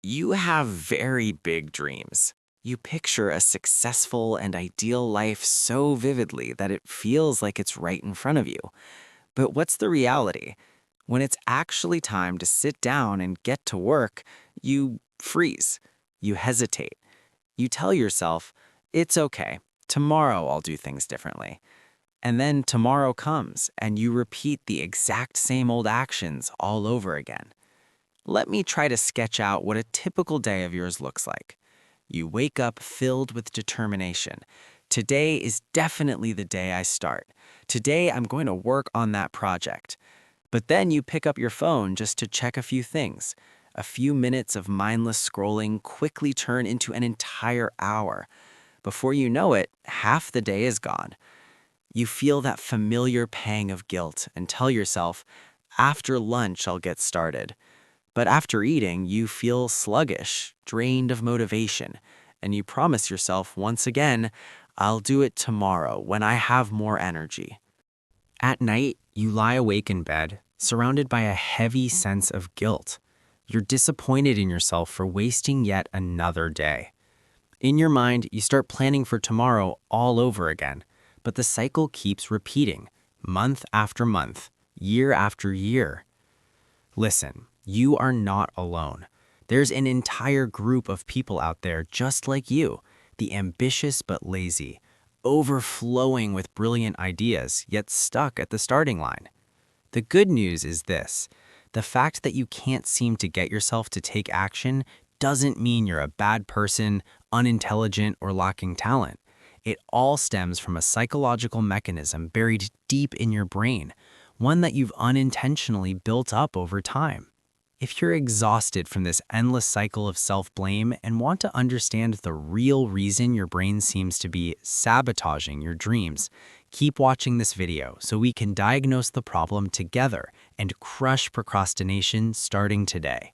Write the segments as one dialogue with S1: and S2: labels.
S1: You have very big dreams. You picture a successful and ideal life so vividly that it feels like it's right in front of you. But what's the reality? When it's actually time to sit down and get to work, you freeze. You hesitate. You tell yourself, it's okay. Tomorrow I'll do things differently. And then tomorrow comes and you repeat the exact same old actions all over again. Let me try to sketch out what a typical day of yours looks like. You wake up filled with determination. Today is definitely the day I start. Today I'm going to work on that project. But then you pick up your phone just to check a few things. A few minutes of mindless scrolling quickly turn into an entire hour. Before you know it, half the day is gone. You feel that familiar pang of guilt and tell yourself, after lunch I'll get started. But after eating, you feel sluggish, drained of motivation, and you promise yourself once again, I'll do it tomorrow when I have more energy. At night, you lie awake in bed, surrounded by a heavy sense of guilt. You're disappointed in yourself for wasting yet another day. In your mind, you start planning for tomorrow all over again, but the cycle keeps repeating, month after month, year after year. Listen, you are not alone. There's an entire group of people out there just like you, the ambitious but lazy, overflowing with brilliant ideas, yet stuck at the starting line. The good news is this: the fact that you can't seem to get yourself to take action doesn't mean you're a bad person, unintelligent, or lacking talent. It all stems from a psychological mechanism buried deep in your brain, one that you've unintentionally built up over time. If you're exhausted from this endless cycle of self-blame and want to understand the real reason your brain seems to be sabotaging your dreams, keep watching this video so we can diagnose the problem together and crush procrastination starting today.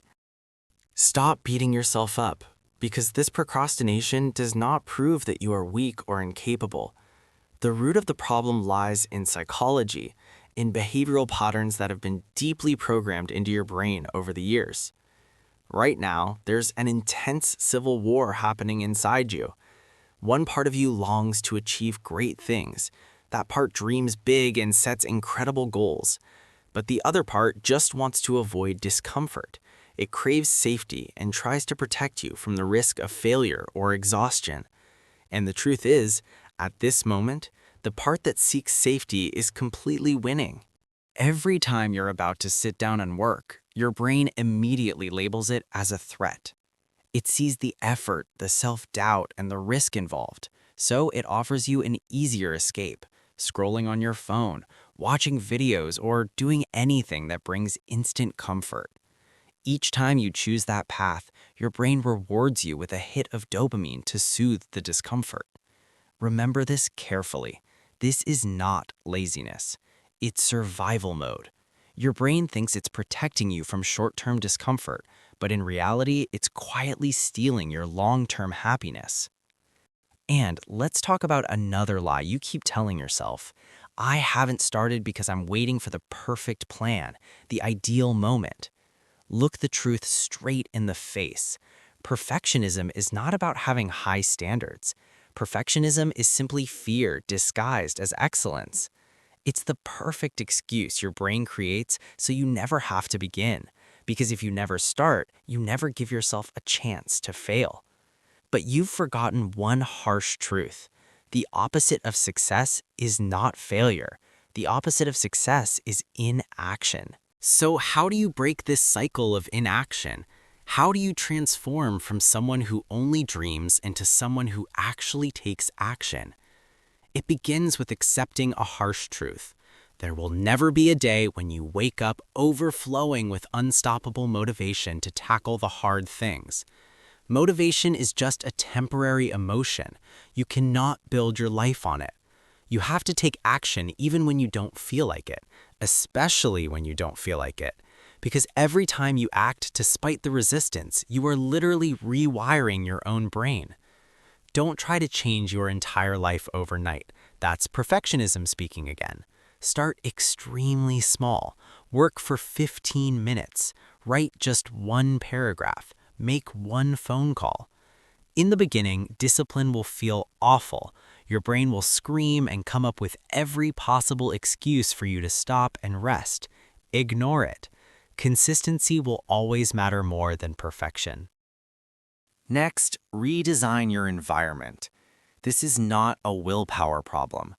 S1: Stop beating yourself up, because this procrastination does not prove that you are weak or incapable. The root of the problem lies in psychology, in behavioral patterns that have been deeply programmed into your brain over the years. Right now, there's an intense civil war happening inside you. One part of you longs to achieve great things. That part dreams big and sets incredible goals. But the other part just wants to avoid discomfort. It craves safety and tries to protect you from the risk of failure or exhaustion. And the truth is, at this moment, the part that seeks safety is completely winning. Every time you're about to sit down and work, your brain immediately labels it as a threat. It sees the effort, the self-doubt, and the risk involved, so it offers you an easier escape, scrolling on your phone, watching videos, or doing anything that brings instant comfort. Each time you choose that path, your brain rewards you with a hit of dopamine to soothe the discomfort. Remember this carefully. This is not laziness. It's survival mode. Your brain thinks it's protecting you from short-term discomfort, but in reality, it's quietly stealing your long-term happiness. And let's talk about another lie you keep telling yourself. I haven't started because I'm waiting for the perfect plan, the ideal moment. Look the truth straight in the face. Perfectionism is not about having high standards. Perfectionism is simply fear disguised as excellence. It's the perfect excuse your brain creates so you never have to begin. Because if you never start, you never give yourself a chance to fail. But you've forgotten one harsh truth. The opposite of success is not failure. The opposite of success is inaction. So how do you break this cycle of inaction? How do you transform from someone who only dreams into someone who actually takes action? It begins with accepting a harsh truth. There will never be a day when you wake up overflowing with unstoppable motivation to tackle the hard things. Motivation is just a temporary emotion. You cannot build your life on it. You have to take action even when you don't feel like it, especially when you don't feel like it. Because every time you act despite the resistance, you are literally rewiring your own brain. Don't try to change your entire life overnight. That's perfectionism speaking again. Start extremely small. Work for 15 minutes. Write just one paragraph.
S2: Make one phone call. In the beginning, discipline will feel awful. Your brain will scream and come up with every possible excuse for you to stop and rest. Ignore it. Consistency will always matter more than perfection.
S1: Next, redesign your environment. This is not a willpower problem.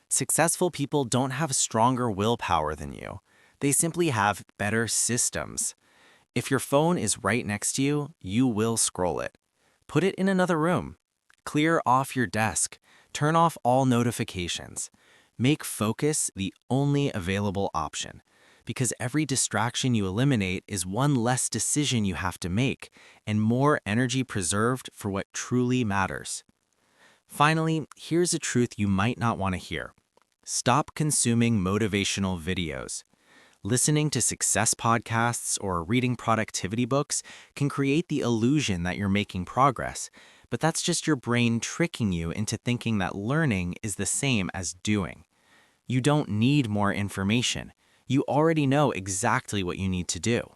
S1: Successful people don't have stronger willpower than you. They simply have better systems. If your phone is right next to you, you will scroll it. Put it in another room. Clear off your desk. Turn off all notifications. Make focus the only available option, because every distraction you eliminate is one less decision you have to make and more energy preserved for what truly matters. Finally, here's a truth you might not want to hear. Stop consuming motivational videos. Listening to success podcasts or reading productivity books can create the illusion that you're making progress, but that's just your brain tricking you into thinking that learning is the same as doing. You don't need more information. You already know exactly what you need to do.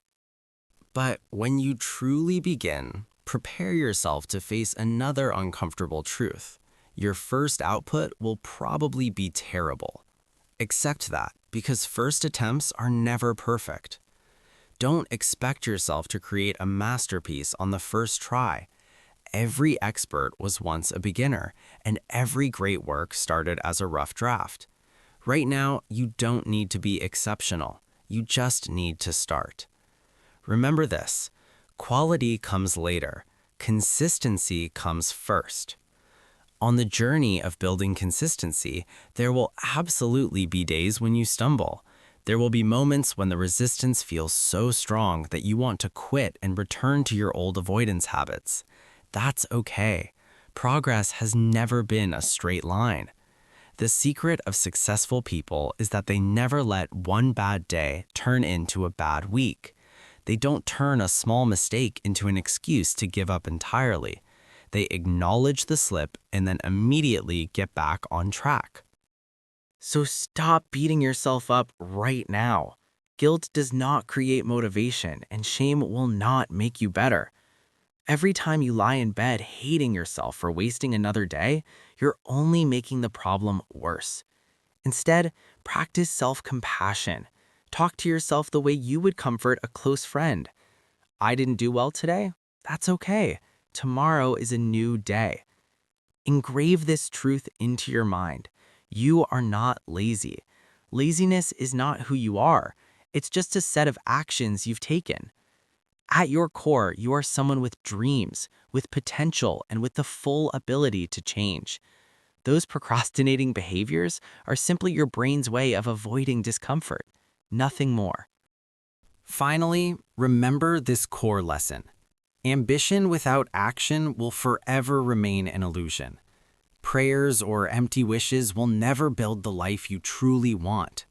S2: But when you truly begin, prepare yourself to face another uncomfortable truth. Your first output will probably be terrible. Accept that, because first attempts are never perfect. Don't expect yourself to create a masterpiece on the first try. Every expert was once a beginner, and every great work started as a rough draft. Right now, you don't need to be exceptional. You just need to start. Remember this: quality comes later. Consistency comes first. On the journey of building consistency, there will absolutely be days when you stumble. There will be moments when the resistance feels so strong that you want to quit and return to your old avoidance habits. That's okay. Progress has never been a straight line. The secret of successful people is that they never let one bad day turn into a bad week. They don't turn a small mistake into an excuse to give up entirely. They acknowledge the slip and then immediately get back on track.
S1: So stop beating yourself up right now. Guilt does not create motivation, and shame will not make you better. Every time you lie in bed hating yourself for wasting another day, you're only making the problem worse. Instead, practice self-compassion. Talk to yourself the way you would comfort a close friend. I didn't do well today? That's okay. Tomorrow is a new day. Engrave this truth into your mind. You are not lazy. Laziness is not who you are. It's just a set of actions you've taken. At your core, you are someone with dreams, with potential, and with the full ability to change. Those procrastinating behaviors are simply your brain's way of avoiding discomfort, nothing more.
S2: Finally, remember this core lesson. Ambition without action will forever remain an illusion. Prayers or empty wishes will never build the life you truly want.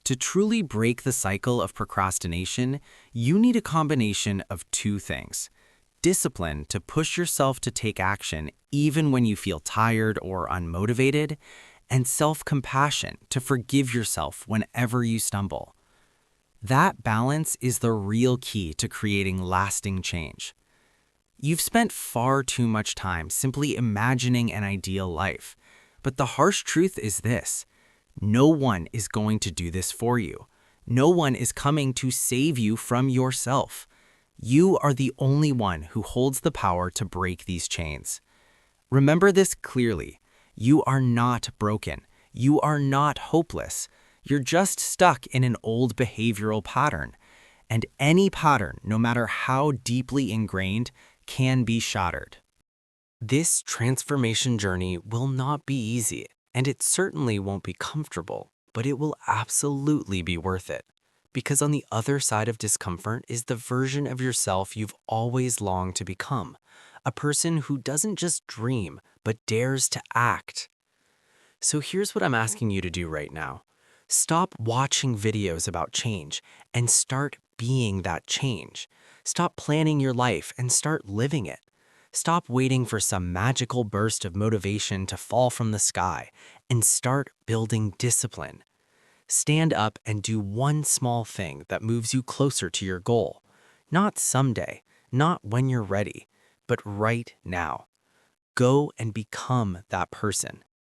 S2: To truly break the cycle of procrastination, you need a combination of two things: discipline to push yourself to take action even when you feel tired or unmotivated, and self-compassion to forgive yourself whenever you stumble. That balance is the real key to creating lasting change. You've spent far too much time simply imagining an ideal life, but the harsh truth is this: no one is going to do this for you. No one is coming to save you from yourself. You are the only one who holds the power to break these chains. Remember this clearly: you are not broken. You are not hopeless. You're just stuck in an old behavioral pattern. And any pattern, no matter how deeply ingrained, can be shattered. This transformation journey will not be easy, and it certainly won't be comfortable, but it will absolutely be worth it. Because on the other side of discomfort is the version of yourself you've always longed to become, a person who doesn't just dream, but dares to act. So here's what I'm asking you to do right now. Stop watching videos about change and start being that change. Stop planning your life and start living it. Stop waiting for some magical burst of motivation to fall from the sky and start building discipline. Stand up and do one small thing that moves you closer to your goal. Not someday, not when you're ready, but right now. Go and become that person.